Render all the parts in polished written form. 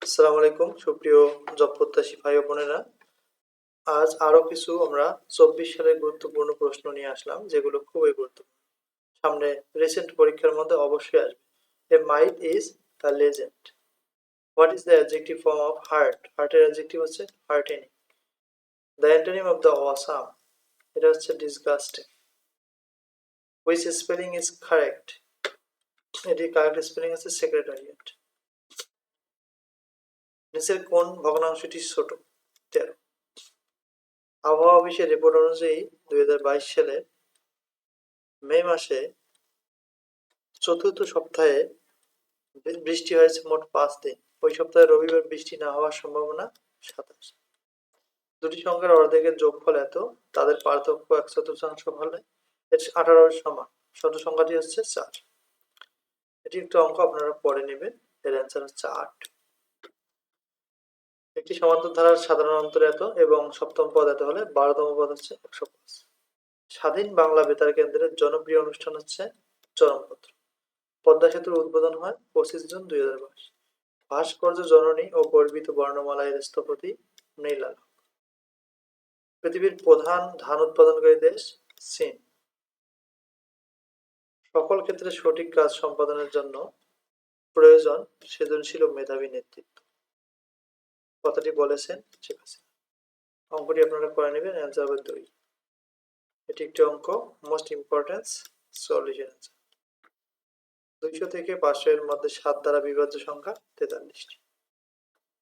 আসসালামু আলাইকুম সুপ্রিয় জব প্রত্যাশী ভাই ও বোনেরা। আজ আরো কিছু আমরা 24 সালের গুরুত্বপূর্ণ প্রশ্ন নিয়ে আসলাম, যেগুলো খুবই গুরুত্বপূর্ণ। সামনে রিসেন্ট পরীক্ষার মধ্যে অবশ্যই আসবে। A myth is a legend. What is the adjective form of heart? হার্টের অ্যাডজেক্টিভ হচ্ছে heartening. The antonym of the awesome, এটা হচ্ছে disgusting. Which spelling is correct? এটি কারেক্ট স্পেলিং হচ্ছে সেক্রেটারিয়েট। নিচের কোন ভগ্নাংশটি ছোট? 13। আবহাওয়া অফিসের রিপোর্ট অনুযায়ী 2022 সালে মে মাসে চতুর্থ সপ্তাহে বৃষ্টি হয়েছে মোট 5 দিন। ওই সপ্তাহে রবিবার বৃষ্টি না হওয়ার সম্ভাবনা 27। দুটি সংখ্যার অর্ধেকের যোগফল এত, তাদের পার্থক্য 1/4 হলে এর 18 সমান। ছোট সংখ্যাটি হচ্ছে 4। এটি একটু অঙ্ক আপনারা পরে নেবেন। এর অ্যান্সার হচ্ছে 8। একটি সমান্তর ধারার সাধারণ অন্তর এত এবং সপ্তম পদ এত হলে 12তম পদ হচ্ছে 105। স্বাধীন বাংলা বেতার কেন্দ্রের জনপ্রিয় অনুষ্ঠান হচ্ছে চরমপত্র। পদ্মা সেতুর উদ্বোধন হয় 25 জুন 2022। ভাস্কর্য জননী ও গর্বিত বর্ণমালা এর স্থপতি নীলাল। পৃথিবীর প্রধান ধান উৎপাদনকারী দেশ চীন। সকল ক্ষেত্রে সঠিক কাজ সম্পাদনের জন্য প্রয়োজন সৃজনশীল ও মেধাবী নেতৃত্ব। কথাটি বলেছেন শেখ হাসিনা। অঙ্কটি আপনারা করে নেবেন। অ্যান্সার হবে 2। এটি একটি অঙ্ক, মোস্ট ইম্পর্টেন্স সলিউশন। 200 থেকে 500 এর মধ্যে 7 দ্বারা বিভাজ্য সংখ্যা 43টি।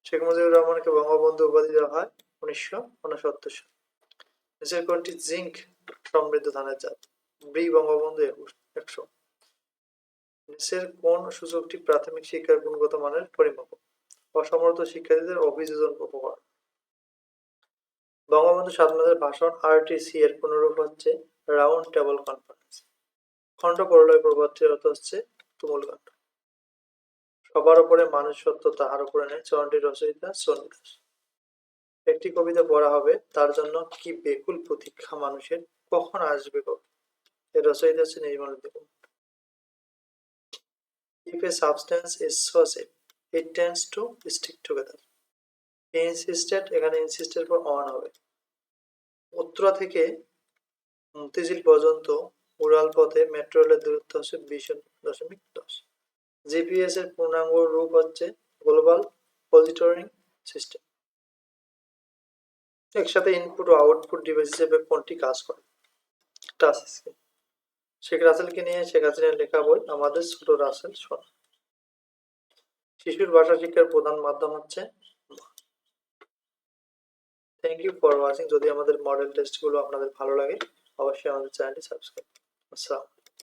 শেখ মুজিবুর রহমানকে বঙ্গবন্ধু উপাধি দেওয়া হয় 1969 সালে। নিচের কোনটি জিঙ্ক সমৃদ্ধ ধানের জাত? বি বঙ্গবন্ধু 100। নিচের কোন সূচকটি প্রাথমিক শিক্ষার গুণগত মানের পরিমাপক? অসমর্থ শিক্ষার্থীদের অভিযোজন উপকরণ। বঙ্গবন্ধু 7 মাসের ভাষণ আরটিসি এর পুনরূপ হচ্ছে রাউন্ড টেবল কনফারেন্স। খণ্ড পরলয় প্রবাদটির অর্থ হচ্ছে তুমুল কাণ্ড। সবার উপরে মানুষ সত্য, তাহার উপরে নেই চরণটির রচয়িতা চণ্ডীদাস। একটি কবিতা পড়া হবে, তার জন্য কি বেকুল প্রতীক্ষা মানুষের, কখন আসবে কবি। এর রচয়িতা হচ্ছে নির্মল দেব। If a substance is explosive, it tends to stick together. He insisted, এখানে insisted পর on হবে। উত্তরা থেকে মতিঝিল পর্যন্ত উড়াল পথে মেট্রো রেলের দূরত্ব হচ্ছে 20.10। জিপিএস এর পূর্ণাঙ্গ রূপ হচ্ছে গ্লোবাল পজিটরিং সিস্টেম। একসাথে ইনপুট ও আউটপুট ডিভাইস হিসেবে কোনটি কাজ করে? Touch screen. শেখ রাসেলকে নিয়ে শেখ হাসিনার লেখা বই আমাদের ছোট রাসেল সোনা। শিশুর ভাষা শিক্ষার প্রধান মাধ্যম হচ্ছে। Thank you for watching. যদি আমাদের মডেল টেস্টগুলো আপনাদের ভালো লাগে, অবশ্যই আমাদের চ্যানেলটি সাবস্ক্রাইব। আসসালাম।